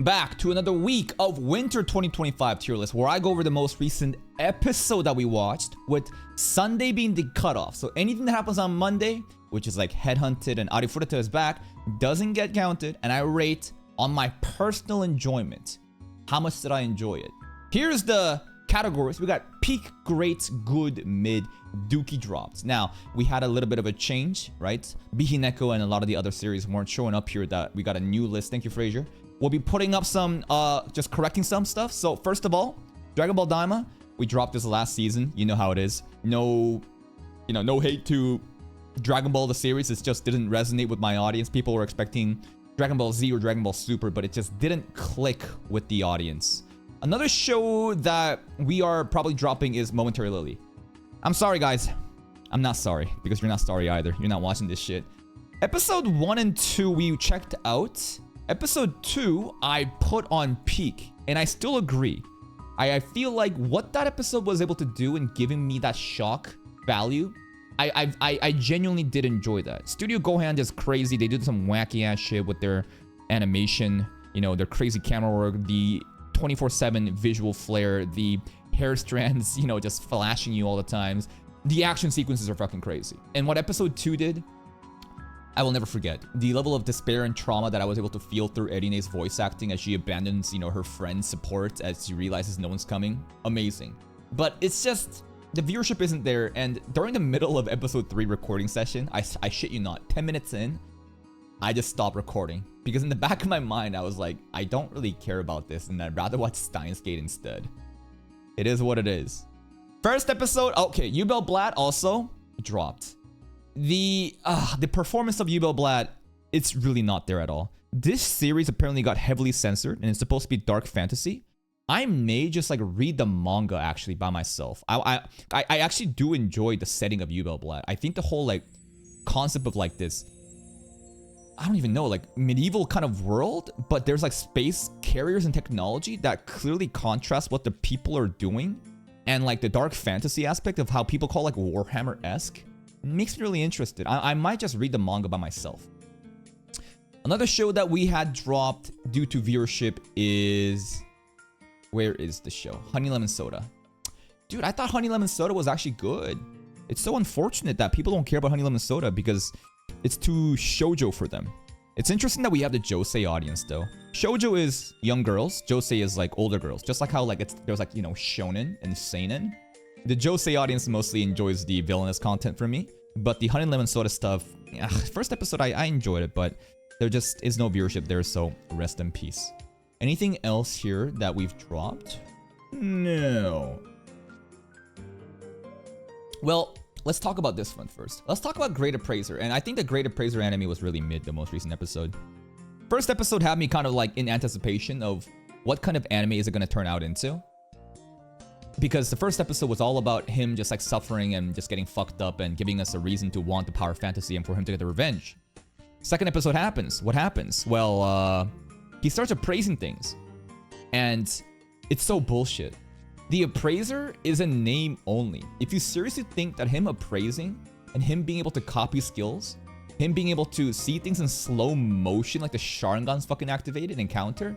Back to another week of Winter 2025 tier list, where I go over the most recent episode that we watched, with Sunday being the cutoff. So anything that happens on Monday, which is like Headhunted and Arifureta is back, doesn't get counted, and I rate on my personal enjoyment. How much did I enjoy it? Here's the categories. We got peak, great, good, mid, dookie drops. Now, we had a little bit of a change, right? Bihineko and a lot of the other series weren't showing up here. That we got a new list. Thank you, Fraser. We'll be putting up some, just correcting some stuff. So first of all, Dragon Ball Daima, we dropped this last season. You know how it is. No hate to Dragon Ball the series. It just didn't resonate with my audience. People were expecting Dragon Ball Z or Dragon Ball Super, but it just didn't click with the audience. Another show that we are probably dropping is Momentary Lily. I'm sorry, guys. I'm not sorry, because you're not sorry either. You're not watching this shit. Episode 1 and 2 we checked out. Episode 2, I put on peak, and I still agree. I feel like what that episode was able to do in giving me that shock value, I genuinely did enjoy that. Studio Gohan is crazy. They did some wacky ass shit with their animation, you know, their crazy camera work, the 24/7 visual flair, the hair strands, you know, just flashing you all the times. The action sequences are fucking crazy. And what episode 2 did, I will never forget. The level of despair and trauma that I was able to feel through Erine's voice acting as she abandons, you know, her friend's support as she realizes no one's coming. Amazing. But it's just, the viewership isn't there. And during the middle of episode 3 recording session, I shit you not, 10 minutes in, I just stopped recording. Because in the back of my mind, I was like, I don't really care about this, and I'd rather watch Steins Gate instead. It is what it is. First episode, okay, Yubel Blatt also dropped. The performance of Yubel Blatt, it's really not there at all. This series apparently got heavily censored, and it's supposed to be dark fantasy. I may just like read the manga actually by myself. I actually do enjoy the setting of Yubel Blatt. I think the whole like concept of like this, I don't even know, like medieval kind of world, but there's like space carriers and technology that clearly contrast what the people are doing, and like the dark fantasy aspect of how people call like Warhammer-esque makes me really interested. I might just read the manga by myself. Another show that we had dropped due to viewership is, where is the show? Honey Lemon Soda. Dude, I thought Honey Lemon Soda was actually good. It's so unfortunate that people don't care about Honey Lemon Soda because it's too shoujo for them. It's interesting that we have the josei audience though. Shoujo is young girls, josei is like older girls. Just like how like there's like, you know, shonen and seinen. The josei audience mostly enjoys the villainous content for me, but the Honey Lemon Soda stuff, first episode I enjoyed it, but there just is no viewership there, so rest in peace. Anything else here that we've dropped? No. Well, let's talk about this one first. Let's talk about Great Appraiser, and I think the Great Appraiser anime was really mid, the most recent episode. First episode had me kind of like in anticipation of what kind of anime is it going to turn out into. Because the first episode was all about him just like suffering and just getting fucked up and giving us a reason to want the power of fantasy and for him to get the revenge. Second episode happens. What happens? Well, he starts appraising things. And it's so bullshit. The appraiser is a name only. If you seriously think that him appraising and him being able to copy skills, him being able to see things in slow motion like the Sharingan's fucking activated and counter,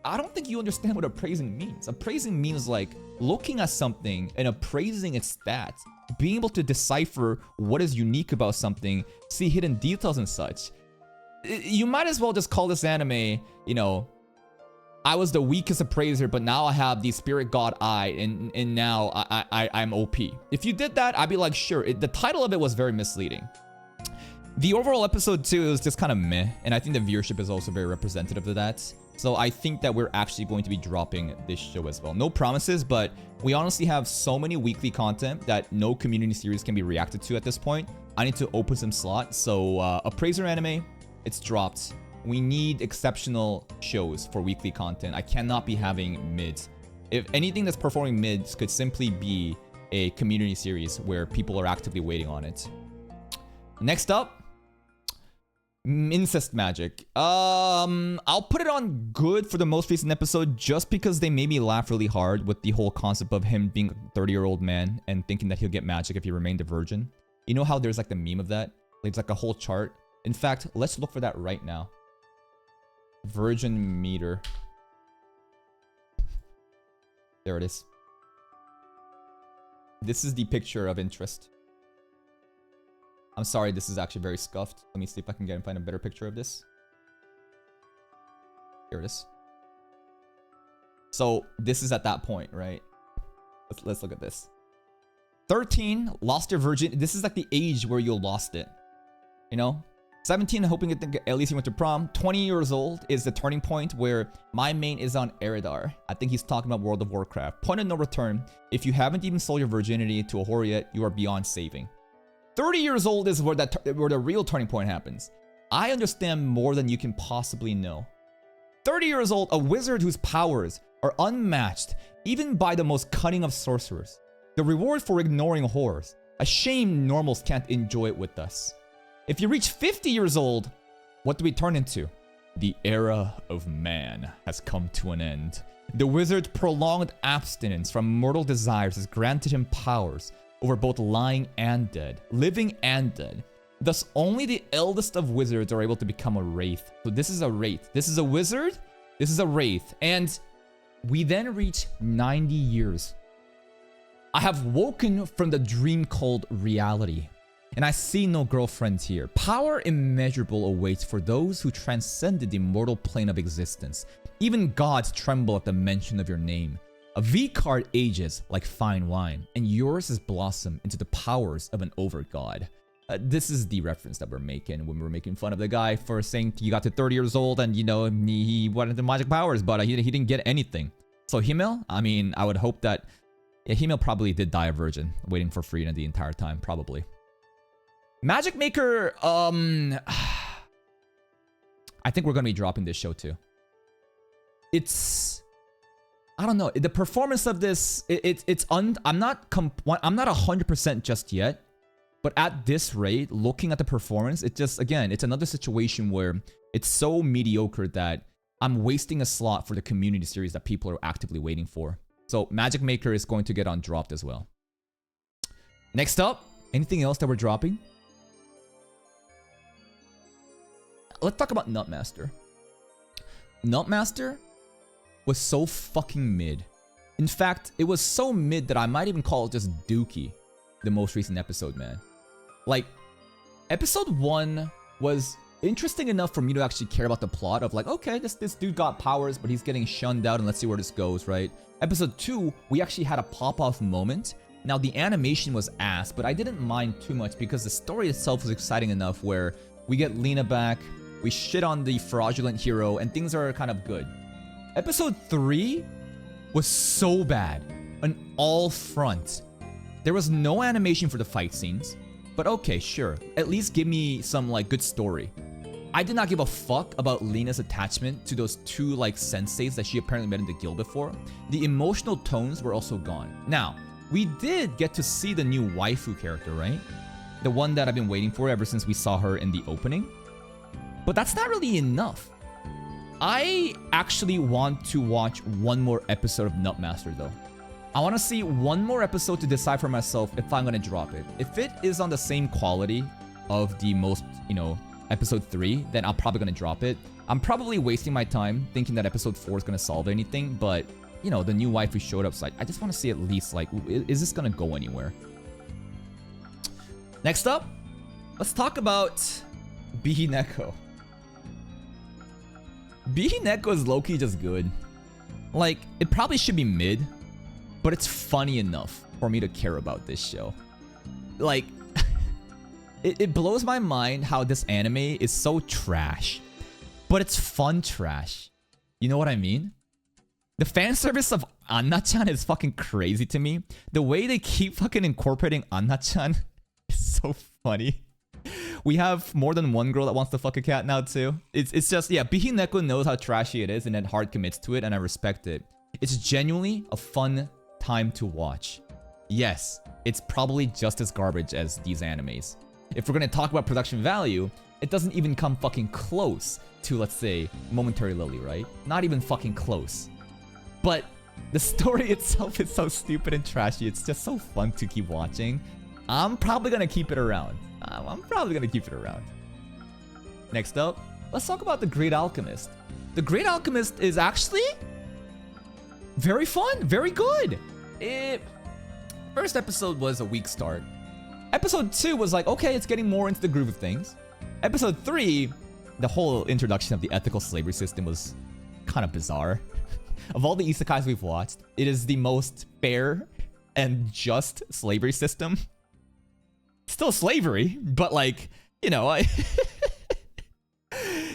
I don't think you understand what appraising means. Appraising means like looking at something and appraising its stats, being able to decipher what is unique about something, see hidden details and such. You might as well just call this anime, you know, I was the weakest appraiser, but now I have the spirit god eye, and now I'm OP. If you did that, I'd be like, sure. The title of it was very misleading. The overall episode 2 is just kind of meh, and I think the viewership is also very representative of that. So I think that we're actually going to be dropping this show as well. No promises, but we honestly have so many weekly content that no community series can be reacted to at this point. I need to open some slots. So Appraiser anime, it's dropped. We need exceptional shows for weekly content. I cannot be having mids. If anything that's performing mids could simply be a community series where people are actively waiting on it. Next up, Incest Magic. I'll put it on good for the most recent episode just because they made me laugh really hard with the whole concept of him being a 30-year-old man and thinking that he'll get magic if he remained a virgin. You know how there's like the meme of that? There's like a whole chart. In fact, let's look for that right now. Virgin meter. There it is. This is the picture of interest. I'm sorry, this is actually very scuffed. Let me see if I can find a better picture of this. Here it is. So this is at that point, right? Let's look at this. 13, lost your virgin. This is like the age where you lost it. You know? 17, hoping at least he went to prom. 20 years old is the turning point where my main is on Eridar. I think he's talking about World of Warcraft. Point of no return. If you haven't even sold your virginity to a whore yet, you are beyond saving. 30 years old is where the real turning point happens. I understand more than you can possibly know. 30 years old, a wizard whose powers are unmatched even by the most cunning of sorcerers. The reward for ignoring whores. A shame normals can't enjoy it with us. If you reach 50 years old, what do we turn into? The era of man has come to an end. The wizard's prolonged abstinence from mortal desires has granted him powers over both lying and dead, living and dead. Thus, only the eldest of wizards are able to become a wraith. So this is a wraith. This is a wizard. This is a wraith. And we then reach 90 years. I have woken from the dream called reality, and I see no girlfriends here. Power immeasurable awaits for those who transcended the mortal plane of existence. Even gods tremble at the mention of your name. A V-card ages like fine wine, and yours is blossom into the powers of an over-god. This is the reference that we're making when we're making fun of the guy for saying he got to 30 years old and, you know, he wanted the magic powers, but he didn't get anything. So Himmel, I mean, I would hope that... Yeah, Himmel probably did die a virgin, waiting for freedom the entire time, probably. Magic Maker, I think we're gonna be dropping this show too. It's... I don't know. The performance of this, I'm not 100% just yet, but at this rate, looking at the performance, it just, again, it's another situation where it's so mediocre that I'm wasting a slot for the community series that people are actively waiting for. So Magic Maker is going to get undropped as well. Next up, anything else that we're dropping? Let's talk about Nutmaster. Nutmaster was so fucking mid. In fact, it was so mid that I might even call it just Dookie, the most recent episode, man. Like, episode 1 was interesting enough for me to actually care about the plot of like, okay, this dude got powers, but he's getting shunned out, and let's see where this goes, right? Episode 2, we actually had a pop-off moment. Now, the animation was ass, but I didn't mind too much because the story itself was exciting enough where we get Lena back, we shit on the fraudulent hero, and things are kind of good. Episode 3 was so bad on all fronts. There was no animation for the fight scenes, but okay, sure. At least give me some like good story. I did not give a fuck about Lena's attachment to those two like senseis that she apparently met in the guild before. The emotional tones were also gone. Now, we did get to see the new waifu character, right? The one that I've been waiting for ever since we saw her in the opening. But that's not really enough. I actually want to watch one more episode of Nutmaster though. I want to see one more episode to decide for myself if I'm going to drop it. If it is on the same quality of the most, you know, episode 3, then I'm probably going to drop it. I'm probably wasting my time thinking that episode 4 is going to solve anything, but, you know, the new waifu showed up, so I just want to see at least, like, is this going to go anywhere? Next up, let's talk about Bihineko. Bihineko is low-key just good. Like, it probably should be mid, but it's funny enough for me to care about this show. Like, it blows my mind how this anime is so trash, but it's fun trash. You know what I mean? The fan service of Anna-chan is fucking crazy to me. The way they keep fucking incorporating Anna-chan is so funny. We have more than one girl that wants to fuck a cat now too. It's just, yeah, Bihineko knows how trashy it is and then hard commits to it, and I respect it. It's genuinely a fun time to watch. Yes, it's probably just as garbage as these animes. If we're gonna talk about production value, it doesn't even come fucking close to, let's say, Momentary Lily, right? Not even fucking close. But the story itself is so stupid and trashy, it's just so fun to keep watching. I'm probably gonna keep it around. I'm probably gonna keep it around. Next up, let's talk about The Great Alchemist. The Great Alchemist is actually very fun, very good. First episode was a weak start. Episode 2 was like, okay, it's getting more into the groove of things. Episode 3, the whole introduction of the ethical slavery system was kind of bizarre. Of all the isekais we've watched, it is the most fair and just slavery system. Still slavery, but like, you know,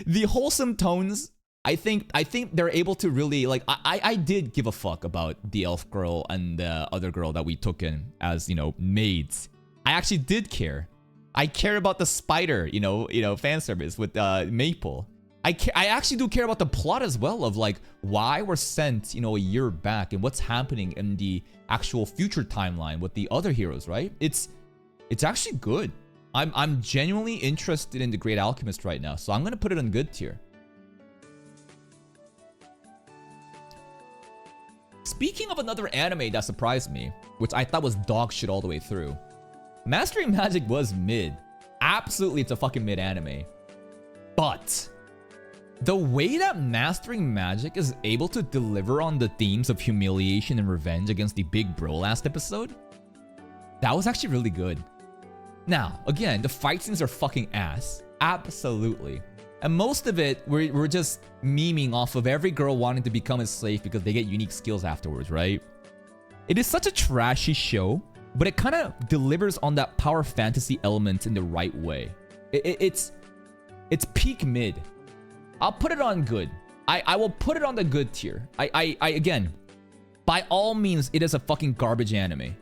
the wholesome tones, I think they're able to really, like, I did give a fuck about the elf girl and the other girl that we took in as, you know, maids. I actually did care. I care about the spider, you know, fan service with Maple. I actually do care about the plot as well of like why we're sent, you know, a year back and what's happening in the actual future timeline with the other heroes, right? It's actually good. I'm genuinely interested in The Great Alchemist right now, so I'm gonna put it on good tier. Speaking of another anime that surprised me, which I thought was dog shit all the way through, Mastering Magic was mid. Absolutely, it's a fucking mid anime. But the way that Mastering Magic is able to deliver on the themes of humiliation and revenge against the big bro last episode, that was actually really good. Now, again, the fight scenes are fucking ass. Absolutely. And most of it, we're just memeing off of every girl wanting to become a slave because they get unique skills afterwards, right? It is such a trashy show, but it kind of delivers on that power fantasy element in the right way. It's peak mid. I'll put it on good. I will put it on the good tier. I again, by all means, it is a fucking garbage anime.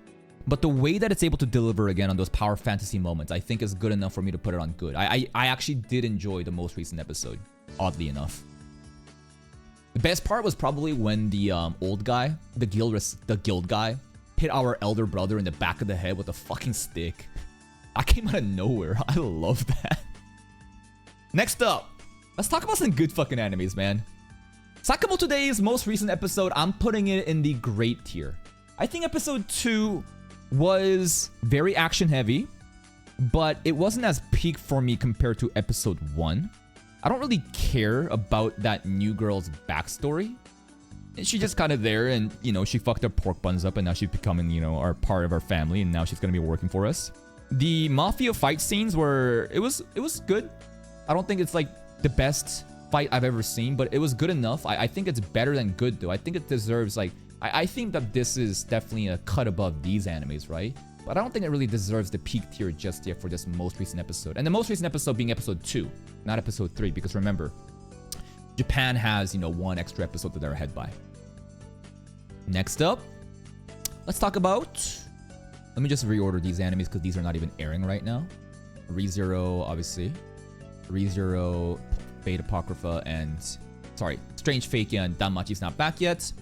But the way that it's able to deliver again on those power fantasy moments, I think is good enough for me to put it on good. I actually did enjoy the most recent episode, oddly enough. The best part was probably when the old guy, the guild guy, hit our elder brother in the back of the head with a fucking stick. I came out of nowhere. I love that. Next up, let's talk about some good fucking animes, man. Sakamoto Days' most recent episode, I'm putting it in the great tier. I think episode 2 was very action heavy, but it wasn't as peak for me compared to episode 1. I don't really care about that new girl's backstory. She's just kind of there and, you know, she fucked her pork buns up and now she's becoming, you know, our part of our family and now she's gonna be working for us. The Mafia fight scenes were, it was good. I don't think it's like the best fight I've ever seen, but it was good enough. I think it's better than good though. I think it deserves like, I think that this is definitely a cut above these animes, right? But I don't think it really deserves the peak tier just yet for this most recent episode. And the most recent episode being episode 2, not episode 3, because remember, Japan has, you know, one extra episode that they're ahead by. Next up, let's talk about, let me just reorder these animes because these are not even airing right now. ReZero, obviously. ReZero, Fate Apocrypha, and, sorry, Strange Fate and Danmachi's not back yet.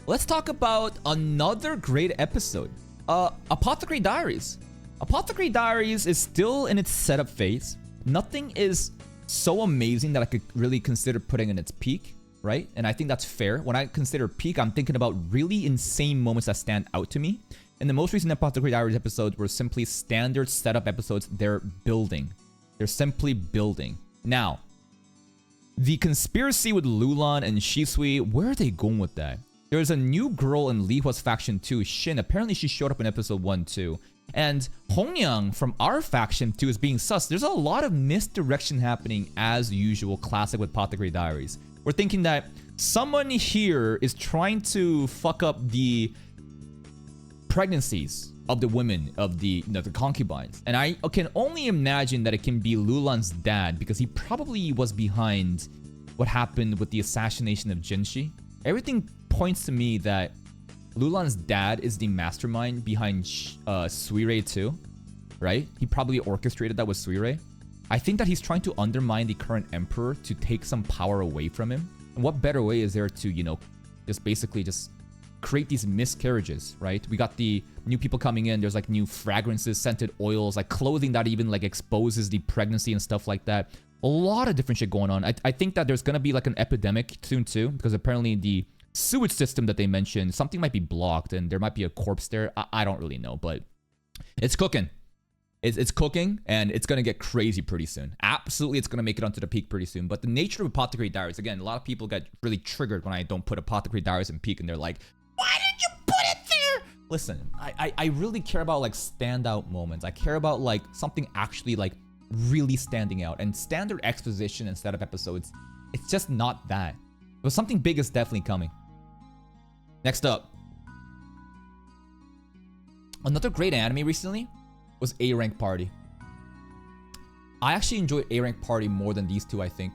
Let's talk about another great episode. Apothecary Diaries. Apothecary Diaries is still in its setup phase. Nothing is so amazing that I could really consider putting in its peak, right? And I think that's fair. When I consider peak, I'm thinking about really insane moments that stand out to me. And the most recent Apothecary Diaries episodes were simply standard setup episodes. They're building. They're simply building. Now, the conspiracy with Lulan and Shisui, where are they going with that? There's a new girl in Li Hua's faction too, Shin. Apparently she showed up in episode 1 too. And Hongyang from our faction too is being sus. There's a lot of misdirection happening as usual, classic with Apothecary Diaries. We're thinking that someone here is trying to fuck up the pregnancies of the women, of the, you know, the concubines. And I can only imagine that it can be Lulan's dad because he probably was behind what happened with the assassination of Jinshi. Everything points to me that Lulan's dad is the mastermind behind Suirei too, right? He probably orchestrated that with Suirei. I think that he's trying to undermine the current emperor to take some power away from him. And what better way is there to, you know, just basically just create these miscarriages, right? We got the new people coming in. There's like new fragrances, scented oils, like clothing that even like exposes the pregnancy and stuff like that. A lot of different shit going on. I think that there's gonna be like an epidemic soon too, because apparently the sewage system that they mentioned, something might be blocked and there might be a corpse there. I don't really know, but it's cooking. It's cooking, and it's gonna get crazy pretty soon. Absolutely, it's gonna make it onto the peak pretty soon. But the nature of Apothecary Diaries, again, a lot of people get really triggered when I don't put Apothecary Diaries in peak, and they're like, why did you put it there? Listen, I really care about like standout moments. I care about like something actually like really standing out. And standard exposition instead of episodes, it's just not that. But something big is definitely coming. Next up, another great anime recently was A Rank Party. I actually enjoyed A Rank Party more than these two, I think.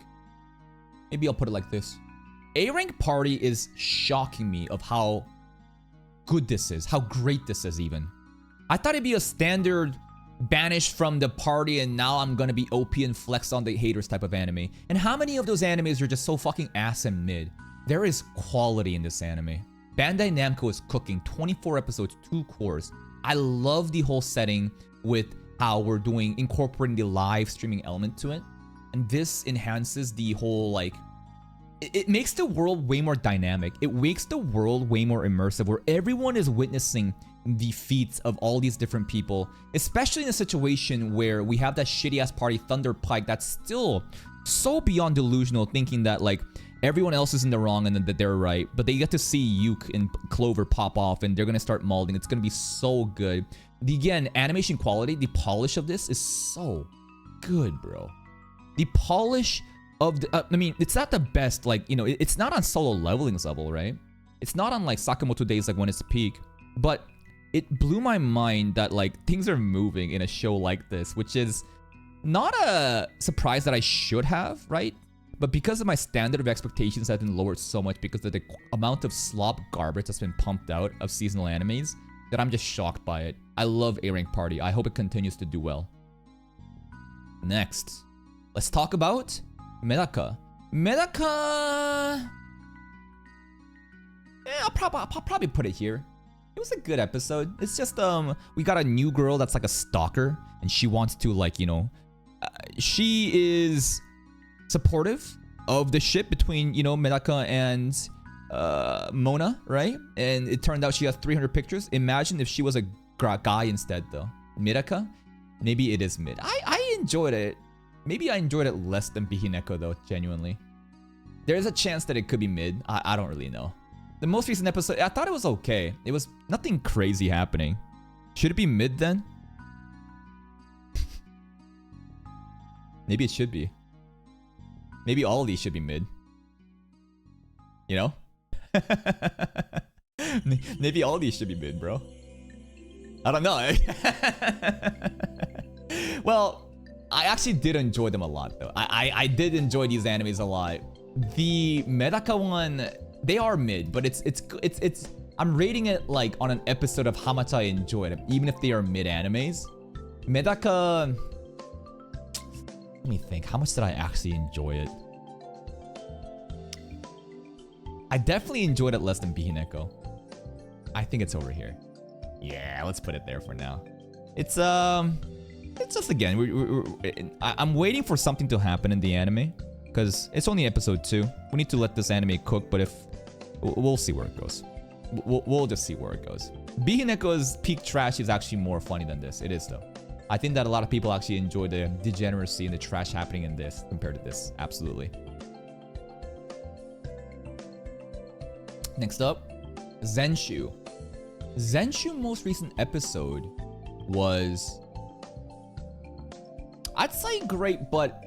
Maybe I'll put it like this. A Rank Party is shocking me of how good this is, how great this is even. I thought it'd be a standard banished from the party and now I'm gonna be OP and flex on the haters type of anime. And how many of those animes are just so fucking ass and mid? There is quality in this anime. Bandai Namco is cooking 24 episodes, 2 cores. I love the whole setting with how we're incorporating the live streaming element to it. And this enhances the whole like, it makes the world way more dynamic. It makes the world way more immersive where everyone is witnessing the feats of all these different people, especially in a situation where we have that shitty ass party Thunder Pike that's still so beyond delusional, thinking that like everyone else is in the wrong and that they're right. But they get to see Yuke and Clover pop off and they're gonna start molding. It's gonna be so good. Again, animation quality, the polish of this is so good, bro. The polish of the, I mean, it's not the best, like, you know, it's not on Solo Leveling's level, right? It's not on like Sakamoto Days, like when it's peak, but it blew my mind that like things are moving in a show like this, which is not a surprise that I should have, right? But because of my standard of expectations has been lowered so much because of the amount of slop garbage that's been pumped out of seasonal animes, that I'm just shocked by it. I love A Rank Party. I hope it continues to do well. Next, let's talk about Medaka. Medaka... I'll probably put it here. It was a good episode. It's just, we got a new girl that's like a stalker, and she wants to, like, you know... she is supportive of the ship between, you know, Medaka and Mona, right? And it turned out she has 300 pictures. Imagine if she was a guy instead, though. Medaka? Maybe it is mid. I enjoyed it. Maybe I enjoyed it less than Bihineko, though, genuinely. There is a chance that it could be mid. I don't really know. The most recent episode, I thought it was okay. It was nothing crazy happening. Should it be mid, then? Maybe it should be. Maybe all of these should be mid. You know? Maybe all of these should be mid, bro. I don't know. Well, I actually did enjoy them a lot, though. I did enjoy these animes a lot. The Medaka one, they are mid, but it's I'm rating it like on an episode of how much I enjoyed them, even if they are mid animes. Medaka, let me think. How much did I actually enjoy it? I definitely enjoyed it less than Bihineko. I think it's over here. Yeah, let's put it there for now. It's just, again, I'm waiting for something to happen in the anime because it's only episode 2. We need to let this anime cook, but if we'll see where it goes. We'll just see where it goes. Bihineko's peak trash is actually more funny than this. It is, though. I think that a lot of people actually enjoy the degeneracy and the trash happening in this compared to this. Absolutely. Next up, Zenshu. Zenshu most recent episode was, I'd say great, but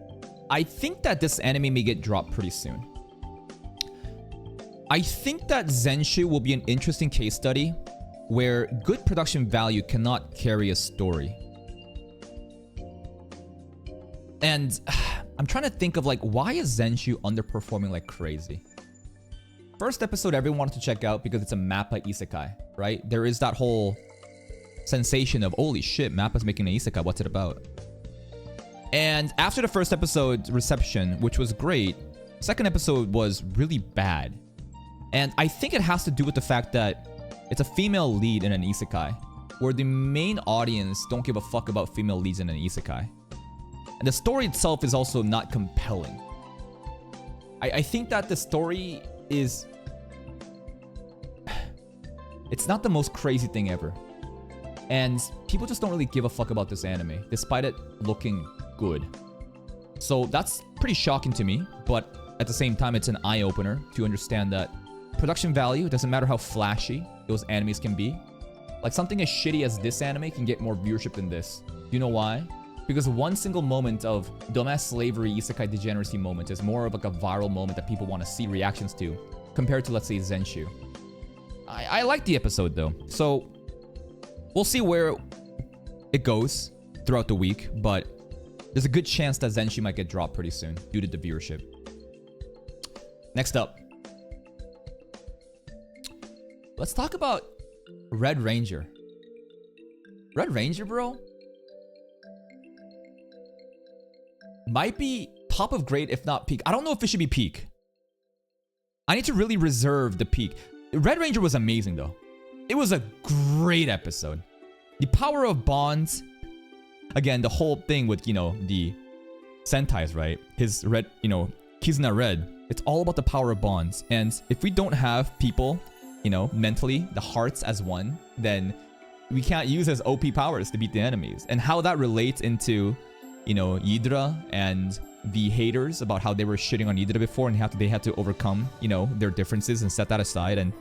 I think that this anime may get dropped pretty soon. I think that Zenshu will be an interesting case study where good production value cannot carry a story. And I'm trying to think of like, why is Zenshu underperforming like crazy? First episode everyone wanted to check out because it's a Mappa isekai, right? There is that whole sensation of, holy shit, Mappa's making an isekai, what's it about? And after the first episode reception, which was great, second episode was really bad. And I think it has to do with the fact that it's a female lead in an isekai, where the main audience don't give a fuck about female leads in an isekai. And the story itself is also not compelling. I think that the story is... it's not the most crazy thing ever. And people just don't really give a fuck about this anime, despite it looking good. So that's pretty shocking to me, but at the same time, it's an eye-opener to understand that production value, it doesn't matter how flashy those animes can be. Like something as shitty as this anime can get more viewership than this. Do you know why? Because one single moment of dumbass slavery, isekai degeneracy moment is more of like a viral moment that people want to see reactions to, compared to, let's say, Zenshu. I like the episode though, so we'll see where it goes throughout the week, but there's a good chance that Zenshu might get dropped pretty soon due to the viewership. Next up, let's talk about Red Ranger. Red Ranger, bro, might be top of grade, if not peak. I don't know if it should be peak. I need to really reserve the peak. Red Ranger was amazing, though. It was a great episode. The power of bonds. Again, the whole thing with, you know, the Sentais, right? His red, you know, Kizuna Red. It's all about the power of bonds. And if we don't have people, you know, mentally, the hearts as one, then we can't use as OP powers to beat the enemies. And how that relates into, you know, Ydra and the haters about how they were shitting on Ydra before and how they had to overcome, you know, their differences and set that aside and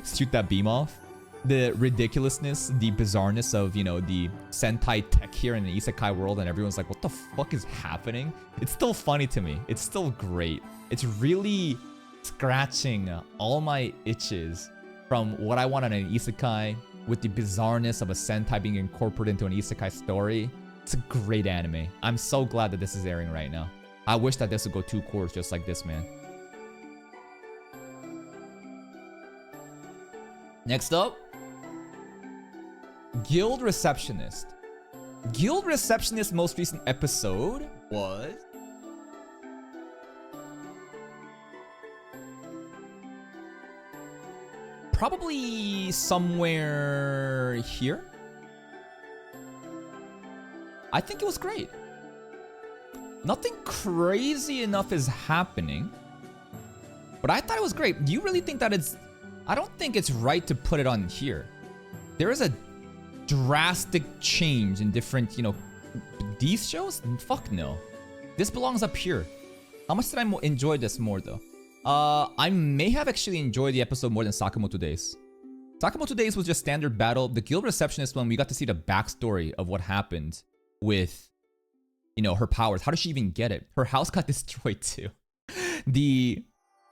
shoot that beam off. The ridiculousness, the bizarreness of, you know, the Sentai tech here in the isekai world, and everyone's like, what the fuck is happening? It's still funny to me. It's still great. It's really scratching all my itches from what I want in an isekai with the bizarreness of a Sentai being incorporated into an isekai story. It's a great anime. I'm so glad that this is airing right now. I wish that this would go 2 cours just like this, man. Next up, Guild Receptionist. Guild Receptionist's most recent episode was... probably somewhere here. I think it was great. Nothing crazy enough is happening, but I thought it was great. Do you really think that it's... I don't think it's right to put it on here. There is a drastic change in different, you know, these shows? Fuck no. This belongs up here. How much did I enjoy this more though? I may have actually enjoyed the episode more than Sakamoto Days. Sakamoto Days was just standard battle. The Guild Receptionist one, we got to see the backstory of what happened with, you know, her powers. How did she even get it? Her house got destroyed too. The,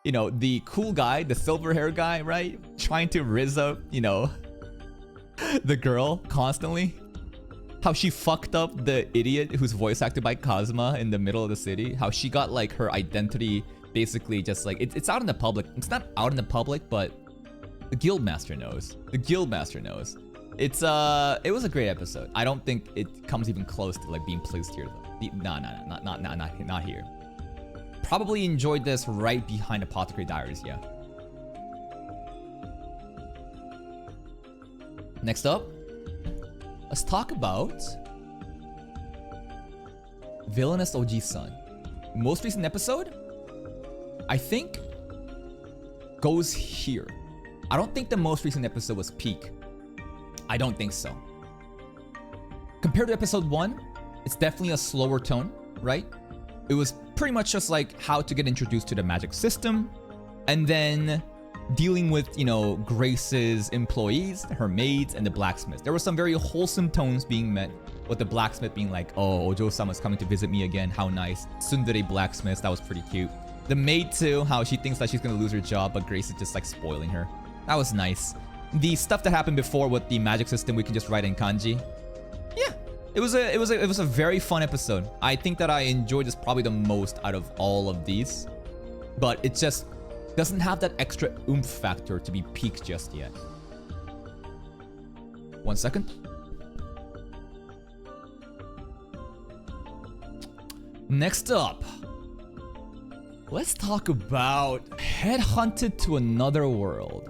you know, the cool guy, the silver hair guy, right? Trying to rizz up, you know, the girl constantly. How she fucked up the idiot who's voice acted by Kazuma in the middle of the city. How she got like her identity basically just like, it's out in the public. It's not out in the public, but the Guild Master knows. The Guild Master knows. It's it was a great episode. I don't think it comes even close to like being placed here though. Not here. Probably enjoyed this right behind Apothecary Diaries, yeah. Next up, let's talk about Villainous Oji-san. Most recent episode, I think, goes here. I don't think the most recent episode was peak. I don't think so. Compared to episode 1, it's definitely a slower tone, right? It was pretty much just like how to get introduced to the magic system, and then dealing with, you know, Grace's employees, her maids, and the blacksmith. There were some very wholesome tones being met, with the blacksmith being like, oh, Ojo-sama's coming to visit me again, how nice. Tsundere blacksmith, that was pretty cute. The maid too, how she thinks that she's gonna lose her job, but Grace is just like spoiling her. That was nice. The stuff that happened before with the magic system, we can just write in kanji. Yeah, it was a very fun episode. I think that I enjoyed this probably the most out of all of these, but it just doesn't have that extra oomph factor to be peak just yet. 1 second. Next up, let's talk about Headhunted to Another World.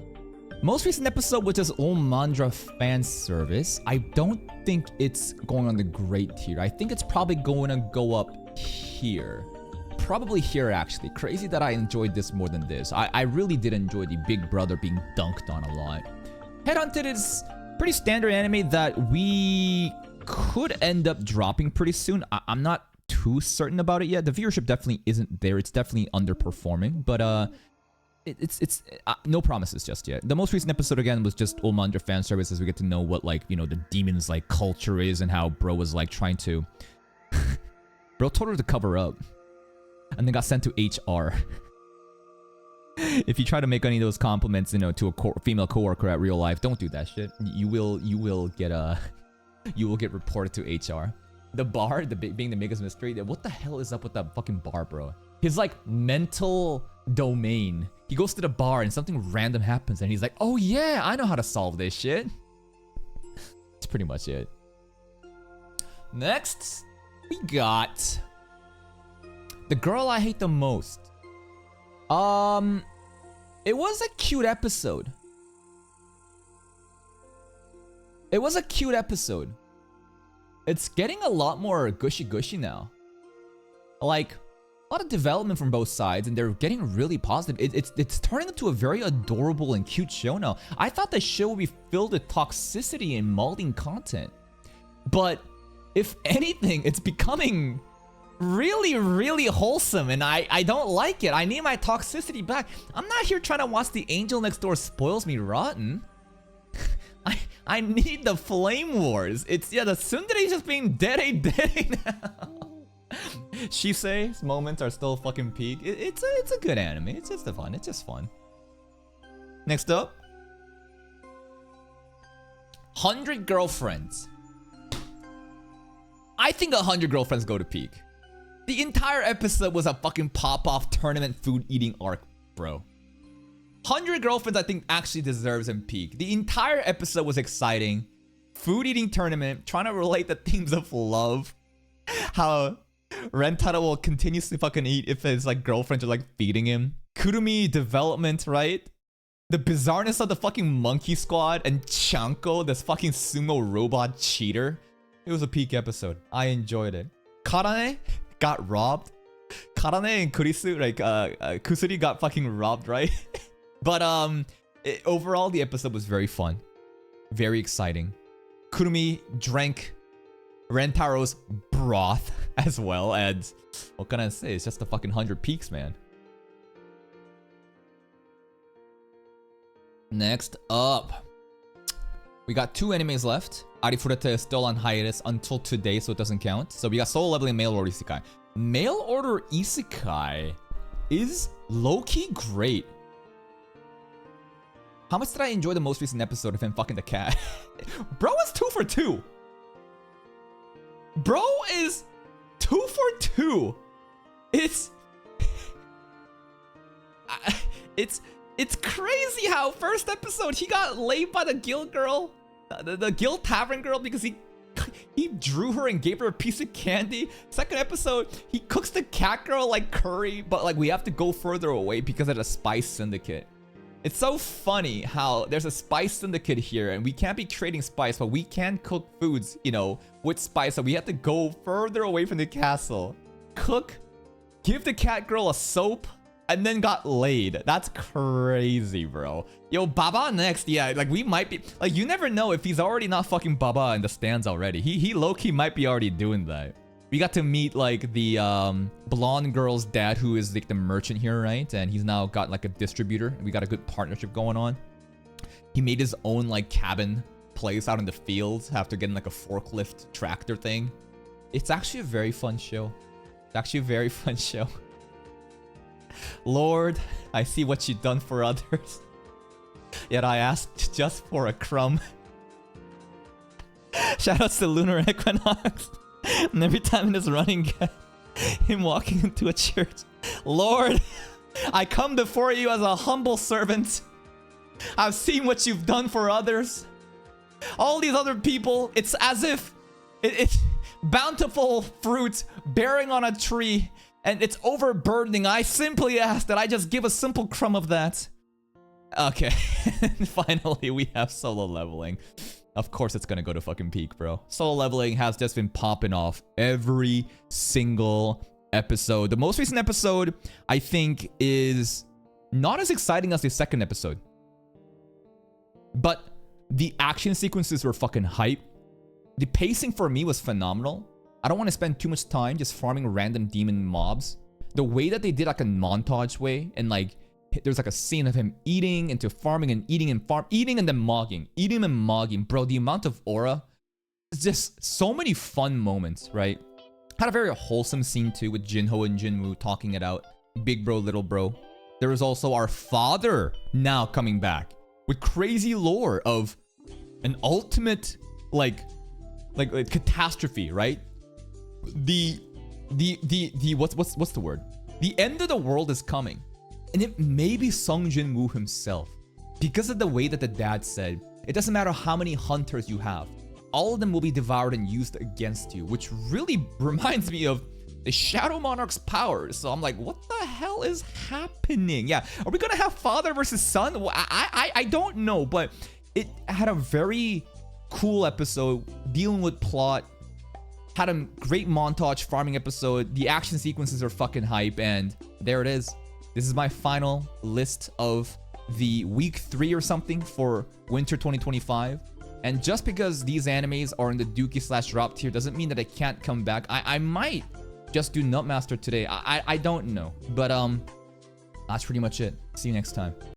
Most recent episode, which is Omandra fan service. I don't think it's going on the great tier. I think it's probably going to go up here. Probably here, actually. Crazy that I enjoyed this more than this. I really did enjoy the Big Brother being dunked on a lot. Headhunted is Pretty standard anime that we could end up dropping pretty soon. I'm not too certain about it yet. The viewership definitely isn't there. It's definitely underperforming, but it's no promises just yet. The most recent episode again was just Ulma under fan service, as we get to know what, like, you know, the demons like culture is and how bro was like trying to bro told her to cover up and then got sent to HR. If you try to make any of those compliments, you know, to a female coworker at real life, don't do that shit. You will get reported to HR. The bar, being the biggest mystery. What the hell is up with that fucking bar, bro? His like mental domain. He goes to the bar and something random happens, and he's like, "Oh yeah, I know how to solve this shit." That's pretty much it. Next, we got The Girl I Hate the Most. It was a cute episode. It was a cute episode. It's getting a lot more gushy now. Like, a lot of development from both sides, and they're getting really positive. It's turning into a very adorable and cute show now. I thought the show would be filled with toxicity and malding content. But, if anything, it's becoming really wholesome, and I don't like it. I need my toxicity back. I'm not here trying to watch the angel next door spoils me rotten. I need the flame wars. It's, yeah, the tsundere just being dead now. Shisei's moments are still fucking peak. It's a good anime. It's just fun. It's just fun. Next up, 100 Girlfriends. I think 100 Girlfriends go to peak. The entire episode was a fucking pop-off tournament food eating arc, bro. 100 Girlfriends, I think, actually deserves a peak. The entire episode was exciting. Food eating tournament, trying to relate the themes of love. How Rentaro will continuously fucking eat if his like girlfriends are like feeding him. Kurumi development, right? The bizarreness of the fucking monkey squad and Chanko, this fucking sumo robot cheater. It was a peak episode. I enjoyed it. Karane got robbed. Karane and Kurisu, like Kusuri got fucking robbed, right? But overall the episode was very fun. Very exciting. Kurumi drank Rentaro's broth as well, and what can I say? It's just the fucking 100 peaks, man. Next up, we got 2 animes left. Arifureta is still on hiatus until today, so it doesn't count. So we got Solo Leveling Mail Order Isekai. Mail Order Isekai is low-key great. How much did I enjoy the most recent episode of him fucking the cat? Bro is 2 for 2. Bro is 2 for 2. It's crazy how first episode he got laid by the guild girl, the guild tavern girl, because he drew her and gave her a piece of candy. Second episode, he cooks the cat girl like curry, but like we have to go further away because of the spice syndicate. It's so funny how there's a spice syndicate here and we can't be trading spice, but we can cook foods, you know, with spice. So we have to go further away from the castle, cook, give the cat girl a soap, and then got laid. That's crazy, bro. Yo, Baba next. Yeah, like we might be, like you never know if he's already not fucking Baba in the stands already. He low-key might be already doing that. We got to meet like the blonde girl's dad, who is like the merchant here, right? And he's now got like a distributor. We got a good partnership going on. He made his own like cabin place out in the fields after getting like a forklift tractor thing. It's actually a very fun show. It's actually a very fun show. Lord, I see what you've done for others. Yet I asked just for a crumb. Shoutouts to Lunar Equinox. And every time in his running gag, him walking into a church. Lord, I come before you as a humble servant. I've seen what you've done for others. All these other people, it's as if it's bountiful fruit bearing on a tree and it's overburdening. I simply ask that I just give a simple crumb of that. Okay, finally we have Solo Leveling. Of course it's gonna go to fucking peak, bro. Solo Leveling has just been popping off every single episode. The most recent episode, I think, is not as exciting as the second episode. But The action sequences were fucking hype. The pacing for me was phenomenal. I don't want to spend too much time just farming random demon mobs. The way that they did like a montage way, and like there's like a scene of him eating into farming and eating and eating and then mogging, eating and mogging. Bro, the amount of aura. It's just so many fun moments, right? Had a very wholesome scene too with Jinho and Jinwoo talking it out. Big bro, little bro. There is also our father now coming back with crazy lore of an ultimate like catastrophe, right? The what's the word? The end of the world is coming. And it may be Sung Jin-woo himself. Because of the way that the dad said, it doesn't matter how many hunters you have. All of them will be devoured and used against you, which really reminds me of the Shadow Monarch's powers. So I'm like, what the hell is happening? Yeah, are we gonna have father versus son? Well, I don't know, but it had a very cool episode dealing with plot. Had a great montage farming episode. The action sequences are fucking hype, and there it is. This is my final list of the week 3 or something for winter 2025. And just because these animes are in the Dookie / drop tier doesn't mean that I can't come back. I might just do Nutmaster today. I don't know. But that's pretty much it. See you next time.